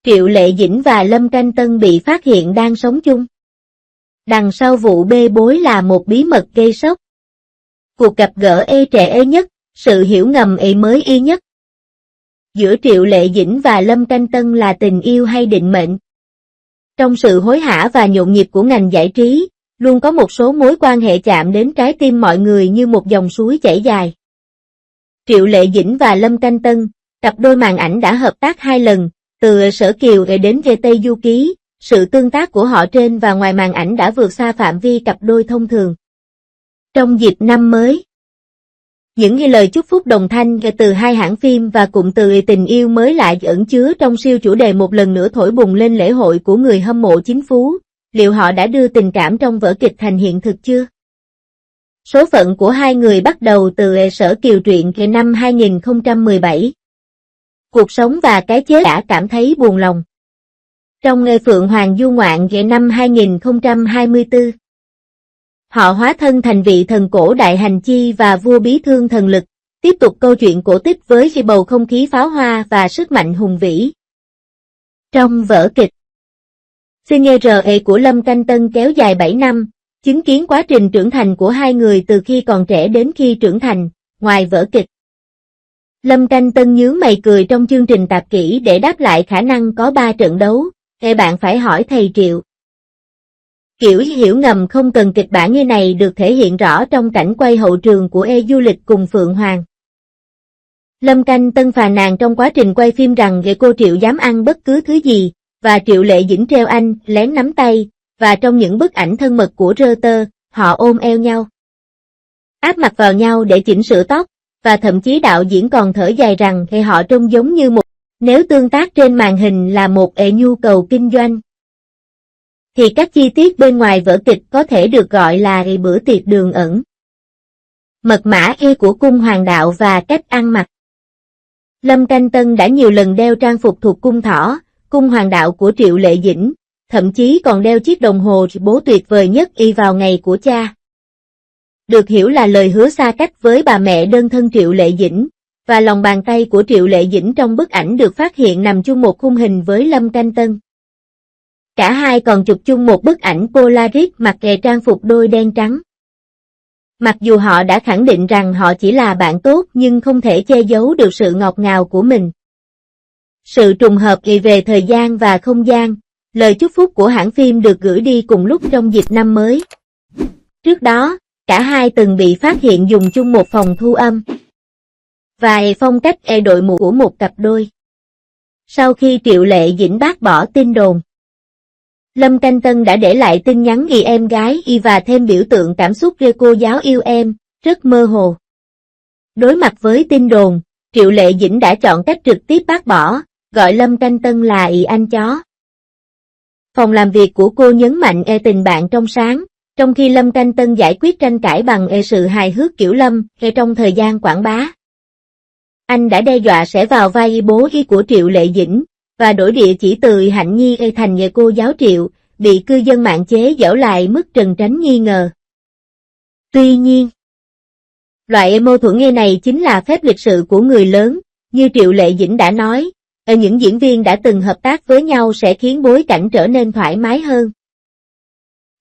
Triệu Lệ Dĩnh và Lâm Canh Tân bị phát hiện đang sống chung. Đằng sau vụ bê bối là một bí mật gây sốc. Cuộc gặp gỡ ê trệ ê nhất, sự hiểu ngầm ê mới y nhất. Giữa Triệu Lệ Dĩnh và Lâm Canh Tân là tình yêu hay định mệnh? Trong sự hối hả và nhộn nhịp của ngành giải trí, luôn có một số mối quan hệ chạm đến trái tim mọi người như một dòng suối chảy dài. Triệu Lệ Dĩnh và Lâm Canh Tân, cặp đôi màn ảnh đã hợp tác 2 lần, từ Sở Kiều đến Tây Du Ký, sự tương tác của họ trên và ngoài màn ảnh đã vượt xa phạm vi cặp đôi thông thường. Trong dịp năm mới, những lời chúc phúc đồng thanh từ 2 hãng phim và cụm từ tình yêu mới lại ẩn chứa trong siêu chủ đề một lần nữa thổi bùng lên lễ hội của người hâm mộ chính phú. Liệu họ đã đưa tình cảm trong vở kịch thành hiện thực chưa? Số phận của 2 người bắt đầu từ Sở Kiều truyện năm 2017. Cuộc sống và cái chết đã cảm thấy buồn lòng. Trong Phượng Hoàng du ngoạn năm 2024, họ hóa thân thành vị thần cổ Đại Hành Chi và vua bí thương thần lực, tiếp tục câu chuyện cổ tích với bầu không khí pháo hoa và sức mạnh hùng vĩ. Trong vở kịch, CNRE của Lâm Canh Tân kéo dài 7 năm, chứng kiến quá trình trưởng thành của 2 người từ khi còn trẻ đến khi trưởng thành. Ngoài vở kịch, Lâm Canh Tân nhướng mày cười trong chương trình tạp kỹ để đáp lại khả năng có 3 trận đấu. Bạn phải hỏi thầy Triệu. Kiểu hiểu ngầm không cần kịch bản như này được thể hiện rõ trong cảnh quay hậu trường của du lịch cùng Phượng Hoàng. Lâm Canh Tân phàn nàn trong quá trình quay phim rằng cô Triệu dám ăn bất cứ thứ gì, và Triệu Lệ Dĩnh treo anh, lén nắm tay, và trong những bức ảnh thân mật của Reuters, họ ôm eo nhau, áp mặt vào nhau để chỉnh sửa tóc, và thậm chí đạo diễn còn thở dài rằng họ trông giống như một. Nếu tương tác trên màn hình là một nhu cầu kinh doanh, thì các chi tiết bên ngoài vở kịch có thể được gọi là bữa tiệc đường ẩn. Mật mã của cung hoàng đạo và cách ăn mặc. Lâm Canh Tân đã nhiều lần đeo trang phục thuộc cung thỏ, cung hoàng đạo của Triệu Lệ Dĩnh, thậm chí còn đeo chiếc đồng hồ bố tuyệt vời nhất vào ngày của cha. Được hiểu là lời hứa xa cách với bà mẹ đơn thân Triệu Lệ Dĩnh, và lòng bàn tay của Triệu Lệ Dĩnh trong bức ảnh được phát hiện nằm chung một khung hình với Lâm Canh Tân. Cả hai còn chụp chung một bức ảnh Polaroid mặc trang phục đôi đen trắng. Mặc dù họ đã khẳng định rằng họ chỉ là bạn tốt nhưng không thể che giấu được sự ngọt ngào của mình. Sự trùng hợp về thời gian và không gian, lời chúc phúc của hãng phim được gửi đi cùng lúc trong dịp năm mới. Trước đó, cả hai từng bị phát hiện dùng chung một phòng thu âm và phong cách đội mũ của một cặp đôi. Sau khi Triệu Lệ Dĩnh bác bỏ tin đồn, Lâm Canh Tân đã để lại tin nhắn em gái và thêm biểu tượng cảm xúc cô giáo yêu em, rất mơ hồ. Đối mặt với tin đồn, Triệu Lệ Dĩnh đã chọn cách trực tiếp bác bỏ, gọi Lâm Canh Tân là anh chó. Phòng làm việc của cô nhấn mạnh tình bạn trong sáng, trong khi Lâm Canh Tân giải quyết tranh cãi bằng sự hài hước kiểu Lâm trong thời gian quảng bá. Anh đã đe dọa sẽ vào vai bố của Triệu Lệ Dĩnh, và đổi địa chỉ từ Hạnh Nhi thành cô giáo Triệu, bị cư dân mạng chế giễu lại mức trần tránh nghi ngờ. Tuy nhiên, loại mâu thuẫn này chính là phép lịch sự của người lớn, như Triệu Lệ Dĩnh đã nói, những diễn viên đã từng hợp tác với nhau sẽ khiến bối cảnh trở nên thoải mái hơn.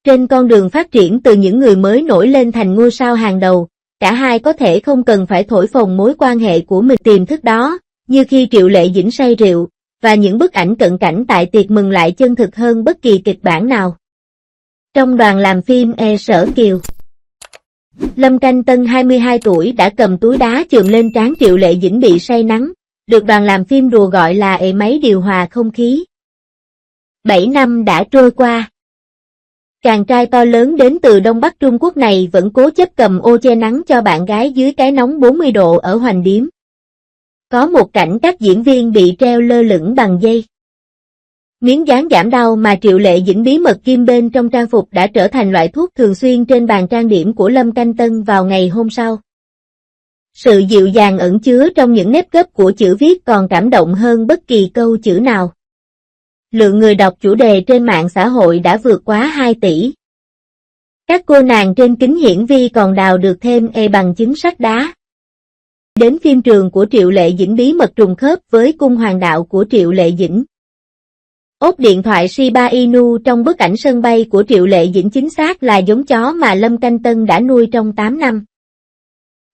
Trên con đường phát triển từ những người mới nổi lên thành ngôi sao hàng đầu, cả hai có thể không cần phải thổi phồng mối quan hệ của mình tiềm thức đó, như khi Triệu Lệ Dĩnh say rượu, và những bức ảnh cận cảnh tại tiệc mừng lại chân thực hơn bất kỳ kịch bản nào. Trong đoàn làm phim Sở Kiều, Lâm Canh Tân 22 tuổi đã cầm túi đá chườm lên trán Triệu Lệ Dĩnh bị say nắng, được đoàn làm phim đùa gọi là máy điều hòa không khí. 7 năm đã trôi qua. Chàng trai to lớn đến từ Đông Bắc Trung Quốc này vẫn cố chấp cầm ô che nắng cho bạn gái dưới cái nóng 40 độ ở Hoành Điếm. Có một cảnh các diễn viên bị treo lơ lửng bằng dây. Miếng dán giảm đau mà Triệu Lệ Dĩnh bí mật ghim bên trong trang phục đã trở thành loại thuốc thường xuyên trên bàn trang điểm của Lâm Canh Tân vào ngày hôm sau. Sự dịu dàng ẩn chứa trong những nếp gấp của chữ viết còn cảm động hơn bất kỳ câu chữ nào. Lượng người đọc chủ đề trên mạng xã hội đã vượt quá 2 tỷ. Các cô nàng trên kính hiển vi còn đào được thêm bằng chứng sắt đá. Đến phim trường của Triệu Lệ Dĩnh bí mật trùng khớp với cung hoàng đạo của Triệu Lệ Dĩnh. Ốp điện thoại Shiba Inu trong bức ảnh sân bay của Triệu Lệ Dĩnh chính xác là giống chó mà Lâm Canh Tân đã nuôi trong 8 năm.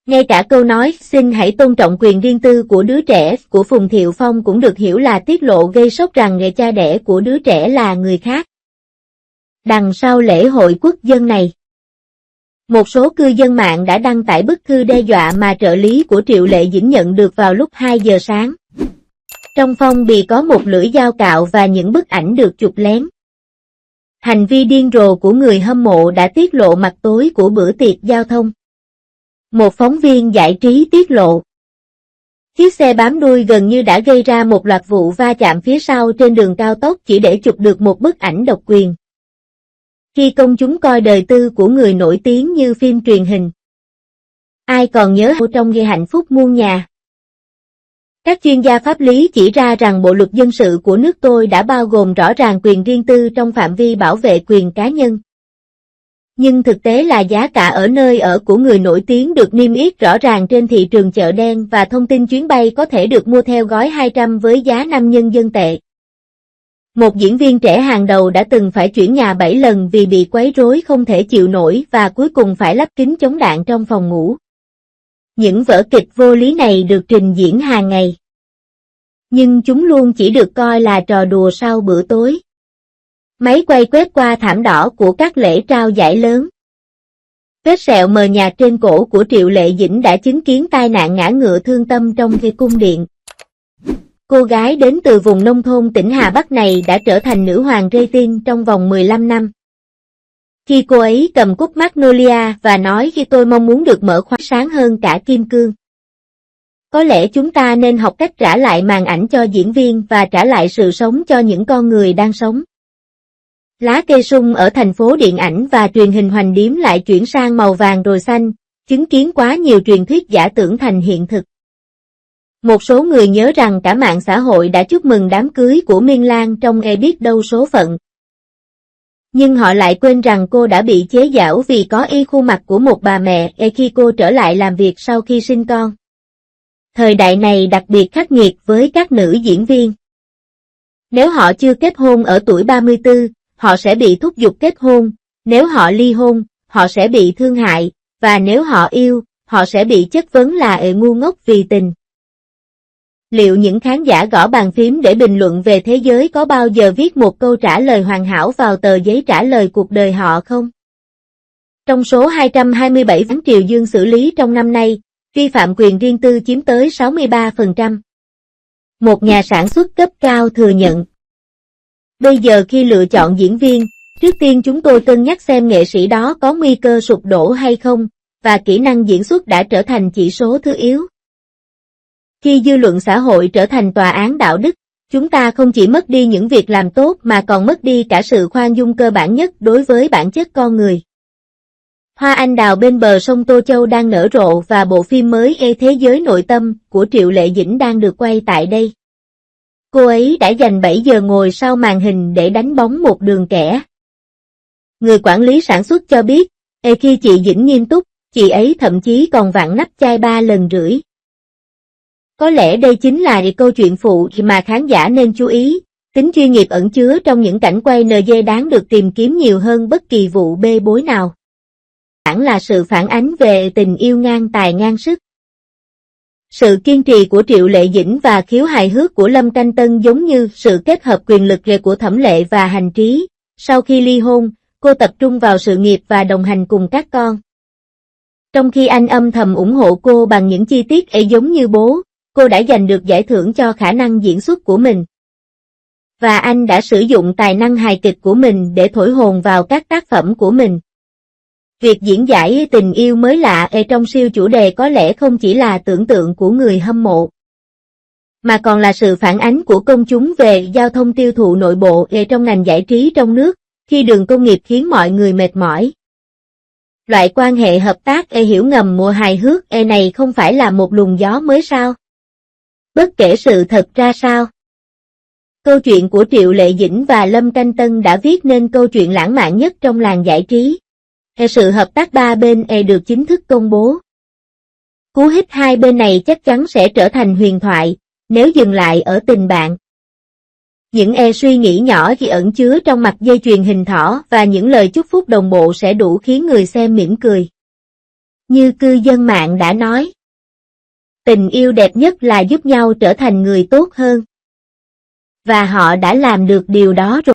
Ngay cả câu nói xin hãy tôn trọng quyền riêng tư của đứa trẻ của Phùng Thiệu Phong cũng được hiểu là tiết lộ gây sốc rằng người cha đẻ của đứa trẻ là người khác. Đằng sau lễ hội quốc dân này, một số cư dân mạng đã đăng tải bức thư đe dọa mà trợ lý của Triệu Lệ Dĩnh nhận được vào lúc 2 giờ sáng. Trong phong bì có một lưỡi dao cạo và những bức ảnh được chụp lén. Hành vi điên rồ của người hâm mộ đã tiết lộ mặt tối của bữa tiệc giao thông. Một phóng viên giải trí tiết lộ. Chiếc xe bám đuôi gần như đã gây ra một loạt vụ va chạm phía sau trên đường cao tốc chỉ để chụp được một bức ảnh độc quyền. Khi công chúng coi đời tư của người nổi tiếng như phim truyền hình, ai còn nhớ trong gây hạnh phúc muôn nhà. Các chuyên gia pháp lý chỉ ra rằng bộ luật dân sự của nước tôi đã bao gồm rõ ràng quyền riêng tư trong phạm vi bảo vệ quyền cá nhân. Nhưng thực tế là giá cả ở nơi ở của người nổi tiếng được niêm yết rõ ràng trên thị trường chợ đen và thông tin chuyến bay có thể được mua theo gói 200 với giá 5 nhân dân tệ. Một diễn viên trẻ hàng đầu đã từng phải chuyển nhà 7 lần vì bị quấy rối không thể chịu nổi và cuối cùng phải lắp kính chống đạn trong phòng ngủ. Những vở kịch vô lý này được trình diễn hàng ngày. Nhưng chúng luôn chỉ được coi là trò đùa sau bữa tối. Máy quay quét qua thảm đỏ của các lễ trao giải lớn. Vết sẹo mờ nhạt trên cổ của Triệu Lệ Dĩnh đã chứng kiến tai nạn ngã ngựa thương tâm trong cái cung điện. Cô gái đến từ vùng nông thôn tỉnh Hà Bắc này đã trở thành nữ hoàng rating trong vòng 15 năm. Khi cô ấy cầm cúp Magnolia và nói khi tôi mong muốn được mở khóa sáng hơn cả kim cương. Có lẽ chúng ta nên học cách trả lại màn ảnh cho diễn viên và trả lại sự sống cho những con người đang sống. Lá cây sung ở thành phố điện ảnh và truyền hình Hoành Điếm lại chuyển sang màu vàng rồi xanh, chứng kiến quá nhiều truyền thuyết giả tưởng thành hiện thực. Một số người nhớ rằng cả mạng xã hội đã chúc mừng đám cưới của Miên Lan trong biết đâu số phận. Nhưng họ lại quên rằng cô đã bị chế giễu vì có y khuôn mặt của một bà mẹ khi cô trở lại làm việc sau khi sinh con. Thời đại này đặc biệt khắc nghiệt với các nữ diễn viên. Nếu họ chưa kết hôn ở tuổi 34, họ sẽ bị thúc giục kết hôn, nếu họ ly hôn, họ sẽ bị thương hại, và nếu họ yêu, họ sẽ bị chất vấn là ngu ngốc vì tình. Liệu những khán giả gõ bàn phím để bình luận về thế giới có bao giờ viết một câu trả lời hoàn hảo vào tờ giấy trả lời cuộc đời họ không? Trong số 227 án Triều Dương xử lý trong năm nay, vi phạm quyền riêng tư chiếm tới 63%. Một nhà sản xuất cấp cao thừa nhận. Bây giờ khi lựa chọn diễn viên, trước tiên chúng tôi cân nhắc xem nghệ sĩ đó có nguy cơ sụp đổ hay không, và kỹ năng diễn xuất đã trở thành chỉ số thứ yếu. Khi dư luận xã hội trở thành tòa án đạo đức, chúng ta không chỉ mất đi những việc làm tốt mà còn mất đi cả sự khoan dung cơ bản nhất đối với bản chất con người. Hoa anh đào bên bờ sông Tô Châu đang nở rộ và bộ phim mới Thế giới nội tâm của Triệu Lệ Dĩnh đang được quay tại đây. Cô ấy đã dành 7 giờ ngồi sau màn hình để đánh bóng một đường kẻ. Người quản lý sản xuất cho biết, khi chị Dĩnh nghiêm túc, chị ấy thậm chí còn vặn nắp chai 3 lần rưỡi. Có lẽ đây chính là câu chuyện phụ mà khán giả nên chú ý, tính chuyên nghiệp ẩn chứa trong những cảnh quay NG đáng được tìm kiếm nhiều hơn bất kỳ vụ bê bối nào. Hẳn là sự phản ánh về tình yêu ngang tài ngang sức. Sự kiên trì của Triệu Lệ Dĩnh và khiếu hài hước của Lâm Canh Tân giống như sự kết hợp quyền lực của Thẩm Lệ và Hành Trí. Sau khi ly hôn, cô tập trung vào sự nghiệp và đồng hành cùng các con. Trong khi anh âm thầm ủng hộ cô bằng những chi tiết giống như bố, cô đã giành được giải thưởng cho khả năng diễn xuất của mình. Và anh đã sử dụng tài năng hài kịch của mình để thổi hồn vào các tác phẩm của mình. Việc diễn giải tình yêu mới lạ trong siêu chủ đề có lẽ không chỉ là tưởng tượng của người hâm mộ, mà còn là sự phản ánh của công chúng về giao thông tiêu thụ nội bộ trong ngành giải trí trong nước, khi đường công nghiệp khiến mọi người mệt mỏi. Loại quan hệ hợp tác hiểu ngầm mùa hài hước này không phải là một luồng gió mới sao? Bất kể sự thật ra sao. Câu chuyện của Triệu Lệ Dĩnh và Lâm Canh Tân đã viết nên câu chuyện lãng mạn nhất trong làng giải trí. Sự hợp tác ba bên được chính thức công bố. Cú hích hai bên này chắc chắn sẽ trở thành huyền thoại, nếu dừng lại ở tình bạn. Những suy nghĩ nhỏ chỉ ẩn chứa trong mặt dây chuyền hình thỏ và những lời chúc phúc đồng bộ sẽ đủ khiến người xem mỉm cười. Như cư dân mạng đã nói, tình yêu đẹp nhất là giúp nhau trở thành người tốt hơn. Và họ đã làm được điều đó rồi.